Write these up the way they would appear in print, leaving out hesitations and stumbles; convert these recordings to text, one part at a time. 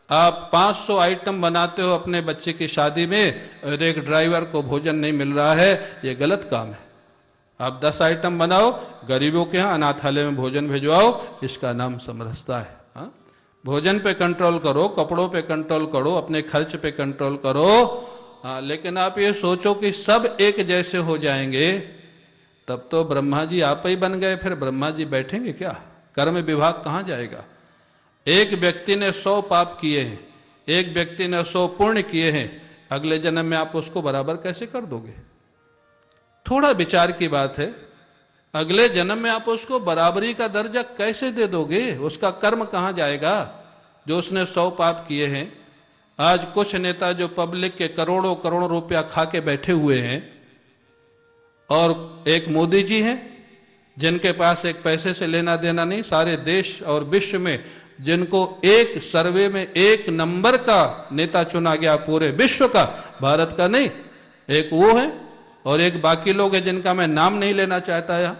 आप 500 आइटम बनाते हो अपने बच्चे की शादी में और एक ड्राइवर को भोजन नहीं मिल रहा है, ये गलत काम है। आप 10 आइटम बनाओ, गरीबों के यहाँ अनाथालय में भोजन भिजवाओ, इसका नाम समरसता है। हाँ? भोजन पे कंट्रोल करो, कपड़ों पे कंट्रोल करो, अपने खर्च पे कंट्रोल करो। हाँ, लेकिन आप ये सोचो कि सब एक जैसे हो जाएंगे, तब तो ब्रह्मा जी आप ही बन गए, फिर ब्रह्मा जी बैठेंगे क्या? कर्म विभाग कहाँ जाएगा? एक व्यक्ति ने 100 पाप किए हैं, एक व्यक्ति ने 100 पुण्य किए हैं, अगले जन्म में आप उसको बराबर कैसे कर दोगे? थोड़ा विचार की बात है। अगले जन्म में आप उसको बराबरी का दर्जा कैसे दे दोगे? उसका कर्म कहां जाएगा जो उसने 100 पाप किए हैं? आज कुछ नेता जो पब्लिक के करोड़ों करोड़ों रुपया खा के बैठे हुए हैं, और एक मोदी जी हैं जिनके पास एक पैसे से लेना देना नहीं, सारे देश और विश्व में जिनको एक सर्वे में 1 नंबर का नेता चुना गया पूरे विश्व का, भारत का नहीं, एक वो है और एक बाकी लोग हैं जिनका मैं नाम नहीं लेना चाहता यहां।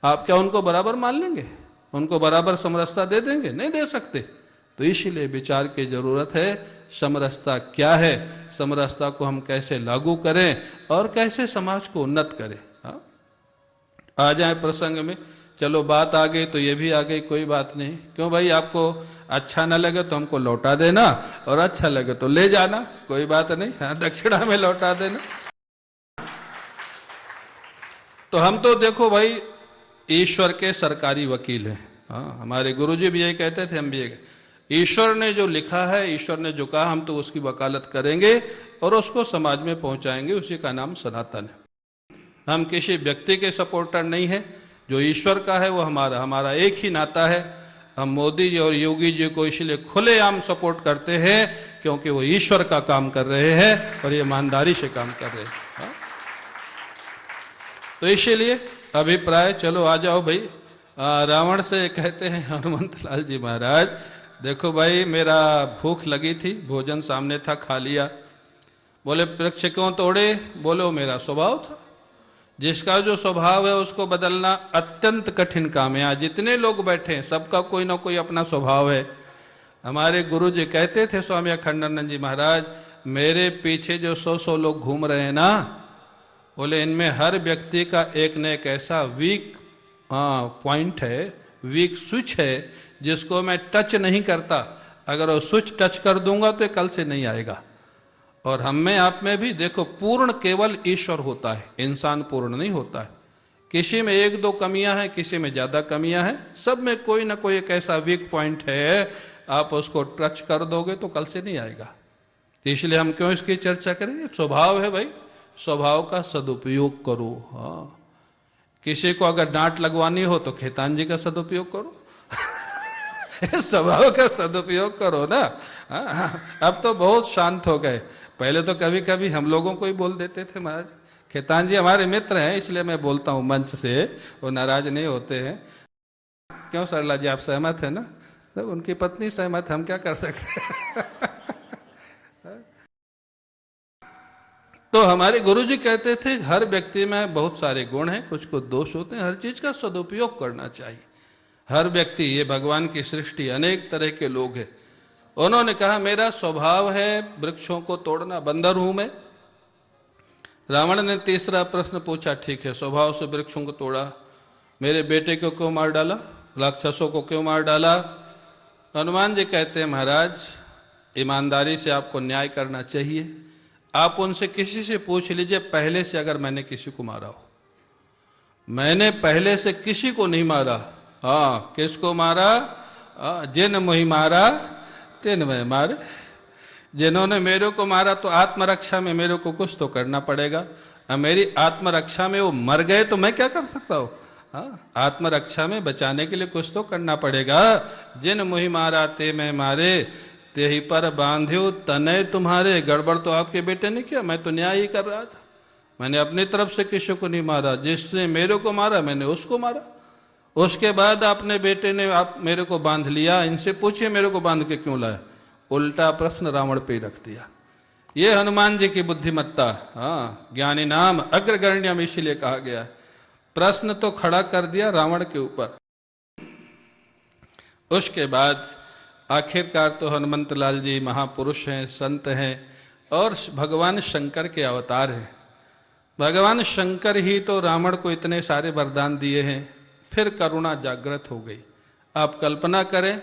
आप क्या उनको बराबर मान लेंगे? उनको बराबर समरसता दे देंगे? नहीं दे सकते। तो इसीलिए विचार की जरूरत है, समरसता क्या है, समरसता को हम कैसे लागू करें और कैसे समाज को उन्नत करें। हाँ? आ जाए प्रसंग में। चलो बात आ गई तो ये भी आ गई, कोई बात नहीं। क्यों भाई? आपको अच्छा न लगे तो हमको लौटा देना, और अच्छा लगे तो ले जाना, कोई बात नहीं। हाँ, दक्षिणा में लौटा देना। तो हम तो देखो भाई ईश्वर के सरकारी वकील हैं। हाँ, हमारे गुरुजी भी यही कहते थे, हम भी यही। ईश्वर ने जो लिखा है, ईश्वर ने जो कहा, हम तो उसकी वकालत करेंगे और उसको समाज में पहुंचाएंगे। उसी का नाम सनातन है। हम किसी व्यक्ति के सपोर्टर नहीं है, जो ईश्वर का है वो हमारा एक ही नाता है। हम मोदी जी और योगी जी को इसलिए खुलेआम सपोर्ट करते हैं क्योंकि वो ईश्वर का काम कर रहे हैं और ये ईमानदारी से काम कर रहे हैं। तो इसीलिए अभिप्राय, चलो आ जाओ भाई। रावण से कहते हैं हनुमंत लाल जी महाराज, देखो भाई मेरा भूख लगी थी, भोजन सामने था, खा लिया। बोले वृक्ष क्यों तोड़े? बोले वो मेरा स्वभाव था। जिसका जो स्वभाव है उसको बदलना अत्यंत कठिन काम है। यहाँ जितने लोग बैठे हैं सबका कोई ना कोई अपना स्वभाव है। हमारे गुरु जी कहते थे, स्वामी अखंडानंद जी महाराज, मेरे पीछे जो 100 लोग घूम रहे हैं ना, बोले इनमें हर व्यक्ति का एक न एक ऐसा वीक पॉइंट है, वीक स्विच है, जिसको मैं टच नहीं करता। अगर वो स्विच टच कर दूंगा तो कल से नहीं आएगा। और हम में आप में भी देखो, पूर्ण केवल ईश्वर होता है, इंसान पूर्ण नहीं होता है। किसी में 1-2 कमियां हैं, किसी में ज्यादा कमियां हैं, सब में कोई ना कोई एक ऐसा वीक पॉइंट है, आप उसको टच कर दोगे तो कल से नहीं आएगा। तो इसलिए हम क्यों इसकी चर्चा करें? स्वभाव है भाई, स्वभाव का सदुपयोग करो। हाँ, किसी को अगर डांट लगवानी हो तो खेतान जी का सदुपयोग करो स्वभाव का सदुपयोग करो ना। अब तो बहुत शांत हो गए, पहले तो कभी कभी हम लोगों को ही बोल देते थे महाराज। खेतान जी हमारे मित्र हैं इसलिए मैं बोलता हूं मंच से, वो नाराज नहीं होते हैं। क्यों सरला जी, आप सहमत है ना? तो उनकी पत्नी सहमत, हम क्या कर सकते तो हमारे गुरुजी कहते थे हर व्यक्ति में बहुत सारे गुण हैं, कुछ कुछ दोष होते हैं, हर चीज का सदुपयोग करना चाहिए। हर व्यक्ति, ये भगवान की सृष्टि, अनेक तरह के लोग हैं। उन्होंने कहा मेरा स्वभाव है वृक्षों को तोड़ना, बंदर हूं मैं। रावण ने तीसरा प्रश्न पूछा, ठीक है स्वभाव से वृक्षों को तोड़ा, मेरे बेटे को क्यों मार डाला, राक्षसों को क्यों मार डाला? हनुमान जी कहते हैं महाराज, ईमानदारी से आपको न्याय करना चाहिए। आप उनसे किसी से पूछ लीजिए पहले से अगर मैंने किसी को मारा हो। मैंने पहले से किसी को नहीं मारा। हाँ, किसको मारा? जिन मोहि मारा तिन मैं मारे। जिन्होंने मेरे को मारा तो आत्मरक्षा में मेरे को कुछ तो करना पड़ेगा। अब मेरी आत्मरक्षा में वो मर गए तो मैं क्या कर सकता हूँ? हाँ, आत्मरक्षा में बचाने के लिए कुछ तो करना पड़ेगा। जिन मोहि मारा ते मैं मारे, ते ही पर बांध्यो तनय तुम्हारे। गड़बड़ तो आपके बेटे ने किया, मैं तो न्याय ही कर रहा था। मैंने अपनी तरफ से किसी को नहीं मारा, जिसने मेरे को मारा मैंने उसको मारा। उसके बाद आपने बेटे ने आप मेरे को बांध लिया, इनसे पूछिए मेरे को बांध के क्यों लाया? उल्टा प्रश्न रावण पे रख दिया। ये हनुमान जी की बुद्धिमत्ता। हाँ, ज्ञानी नाम अग्रगण्यम इसीलिए कहा गया। प्रश्न तो खड़ा कर दिया रावण के ऊपर। उसके बाद आखिरकार तो हनुमंत लाल जी महापुरुष हैं, संत हैं और भगवान शंकर के अवतार हैं। भगवान शंकर ही तो रावण को इतने सारे वरदान दिए हैं, फिर करुणा जागृत हो गई। आप कल्पना करें,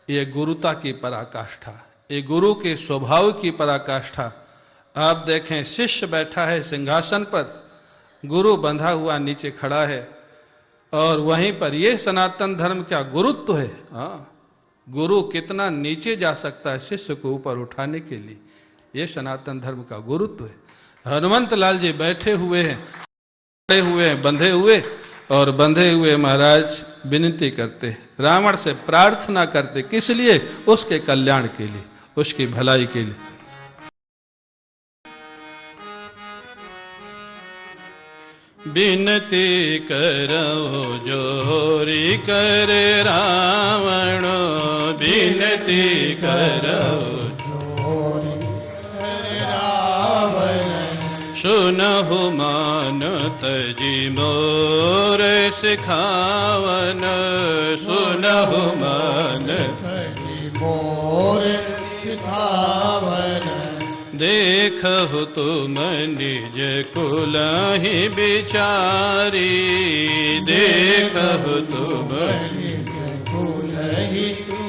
ये गुरुता की पराकाष्ठा, ये गुरु के स्वभाव की पराकाष्ठा। आप देखें, शिष्य बैठा है सिंहासन पर, गुरु बंधा हुआ नीचे खड़ा है, और वहीं पर ये सनातन धर्म क्या गुरुत्व है। हाँ, गुरु कितना नीचे जा सकता है शिष्य को ऊपर उठाने के लिए, ये सनातन धर्म का गुरुत्व है। हनुमंत लाल जी बैठे हुए हैं, खड़े हुए हैं, बंधे हुए, और बंधे हुए महाराज विनती करते, रावण से प्रार्थना करते, किस लिए? उसके कल्याण के लिए, उसकी भलाई के लिए। बिनती करो जोरी कर रावण, बिनती करो जोरी कर रावण, सुनहु मान तजी मोर सिखावन, सुनहु मान तजी मोर सिखावन, देखहु तुम निज कुलहि बिचारी, देखहु तुम निज कुलहि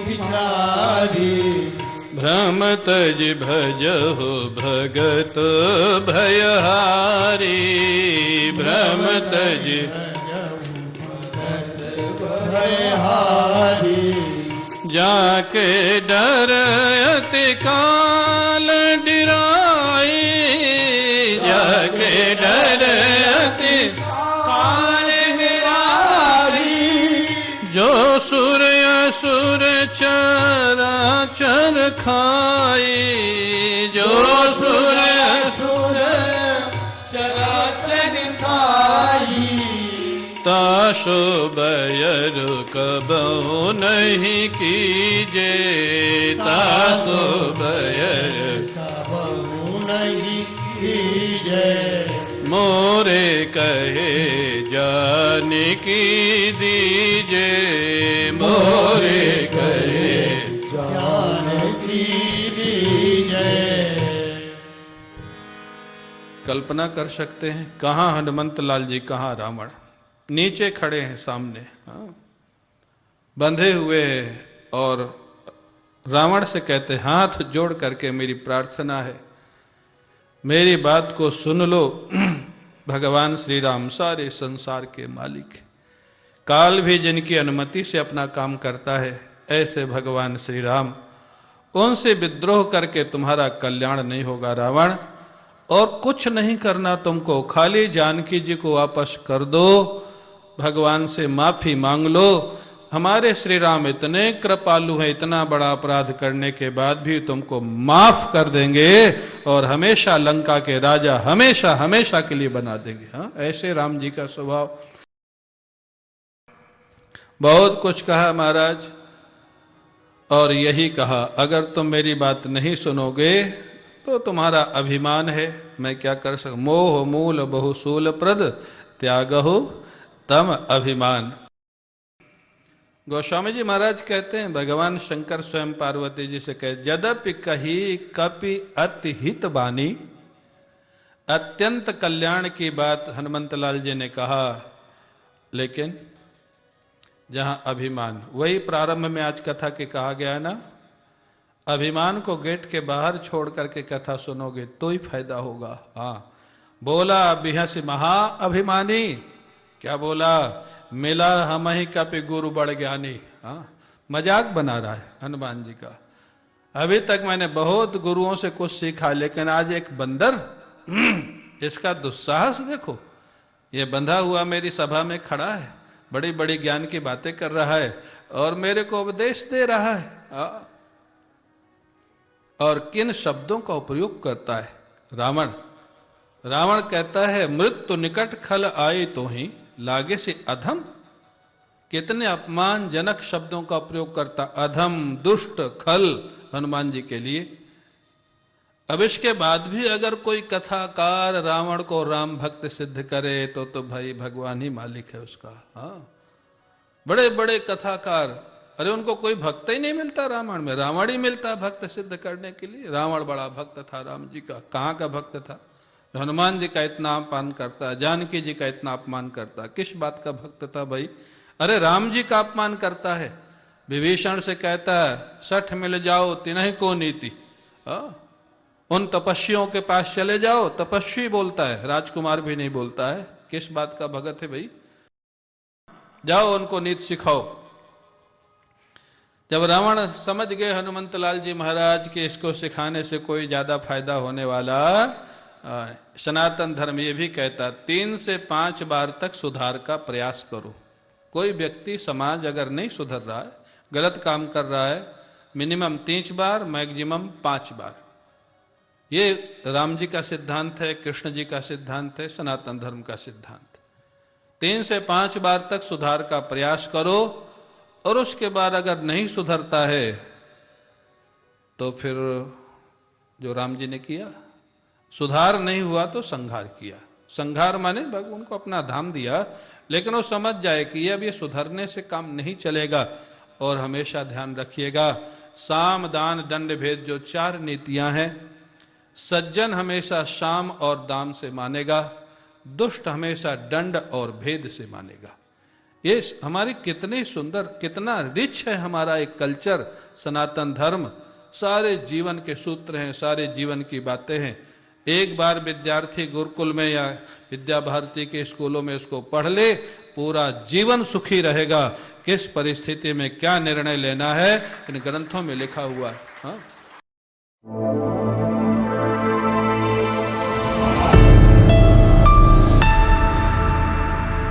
बिचारी, भ्रम तज भजहु भगत भयहारी, भ्रम तज भयहारी, जाके डर अति काल डिराई, जाके डर अति काल डिराई, जो सुर असुर चराचर खाई, जो सुर असुर चराचर खाई, ताशो बैर कबहु नहीं कीजे, ताशो बैर कबहु नहीं कीजे, मोरे कहे जाने की दीजे, मोरे कहे जाने की दीजे। कल्पना कर सकते हैं, कहाँ हनुमंत लाल जी, कहाँ रावण, नीचे खड़े हैं सामने, हाँ, बंधे हुए, और रावण से कहते, हाथ जोड़ करके मेरी प्रार्थना है, मेरी बात को सुन लो। भगवान श्री राम सारे संसार के मालिक है, काल भी जिनकी अनुमति से अपना काम करता है, ऐसे भगवान श्री राम, उनसे विद्रोह करके तुम्हारा कल्याण नहीं होगा रावण, और कुछ नहीं करना तुमको, खाली जानकी जी को वापस कर दो, भगवान से माफी मांग लो। हमारे श्री राम इतने कृपालु हैं, इतना बड़ा अपराध करने के बाद भी तुमको माफ कर देंगे, और हमेशा लंका के राजा हमेशा हमेशा के लिए बना देंगे। हाँ, ऐसे राम जी का स्वभाव। बहुत कुछ कहा महाराज, और यही कहा, अगर तुम मेरी बात नहीं सुनोगे तो तुम्हारा अभिमान है, मैं क्या कर सकूं, मोह मूल बहुसूल प्रद त्यागहु तम अभिमान। गोस्वामी जी महाराज कहते हैं, भगवान शंकर स्वयं पार्वती जी से कहे, यद्यपि कही कपि अति हित बानी, अत्यंत कल्याण की बात हनुमंत लाल जी ने कहा, लेकिन जहां अभिमान, वही प्रारंभ में आज कथा के कहा गया है ना, अभिमान को गेट के बाहर छोड़ करके कथा सुनोगे तो ही फायदा होगा। हाँ, बोला बिहस महा अभिमानी, क्या बोला, मिला हम ही कपि गुरु बड़ ज्ञानी। हाँ, मजाक बना रहा है हनुमान जी का। अभी तक मैंने बहुत गुरुओं से कुछ सीखा, लेकिन आज एक बंदर, इसका दुस्साहस देखो, ये बंधा हुआ मेरी सभा में खड़ा है, बड़ी बड़ी ज्ञान की बातें कर रहा है, और मेरे को उपदेश दे रहा है। और किन शब्दों का उपयोग करता है रावण। रावण कहता है, मृत्यु निकट खल आए तो ही लागे से अधम। कितने अपमानजनक शब्दों का प्रयोग करता, अधम, दुष्ट, खल, हनुमान जी के लिए। अब इसके बाद भी अगर कोई कथाकार रावण को राम भक्त सिद्ध करे तो भाई भगवान ही मालिक है उसका। हाँ, बड़े बड़े कथाकार अरे उनको कोई भक्त ही नहीं मिलता रामायण में, रावण ही मिलता भक्त सिद्ध करने के लिए। रावण बड़ा भक्त था राम जी का, कहाँ का भक्त था? हनुमान जी का इतना अपमान करता, जानकी जी का इतना अपमान करता, किस बात का भक्त था भाई? अरे राम जी का अपमान करता है, विभीषण से कहता है 60 मिल जाओ तिन्हीं को नीति, उन तपस्वियों के पास चले जाओ। तपस्वी बोलता है, राजकुमार भी नहीं बोलता है। किस बात का भगत है भाई? जाओ उनको नीति सिखाओ। जब रावण समझ गए हनुमंत लाल जी महाराज के इसको सिखाने से कोई ज्यादा फायदा होने वाला, सनातन धर्म ये भी कहता 3 से 5 बार तक सुधार का प्रयास करो। कोई व्यक्ति समाज अगर नहीं सुधर रहा है, गलत काम कर रहा है, मिनिमम 3 बार, मैक्सिमम 5 बार। ये राम जी का सिद्धांत है, कृष्ण जी का सिद्धांत है, सनातन धर्म का सिद्धांत। 3 से 5 बार तक सुधार का प्रयास करो, और उसके बाद अगर नहीं सुधरता है तो फिर जो राम जी ने किया, सुधार नहीं हुआ तो संहार किया। संहार माने भगवान को अपना धाम दिया, लेकिन वो समझ जाए कि अब ये सुधरने से काम नहीं चलेगा। और हमेशा ध्यान रखिएगा, साम दान दंड भेद जो 4 नीतियां हैं, सज्जन हमेशा साम और दाम से मानेगा, दुष्ट हमेशा दंड और भेद से मानेगा। ये हमारी कितनी सुंदर, कितना रिच है हमारा एक कल्चर सनातन धर्म। सारे जीवन के सूत्र हैं, सारे जीवन की बातें हैं। एक बार विद्यार्थी गुरुकुल में या विद्या भारती के स्कूलों में इसको पढ़ ले, पूरा जीवन सुखी रहेगा। किस परिस्थिति में क्या निर्णय लेना है इन ग्रंथों में लिखा हुआ है। हाँ?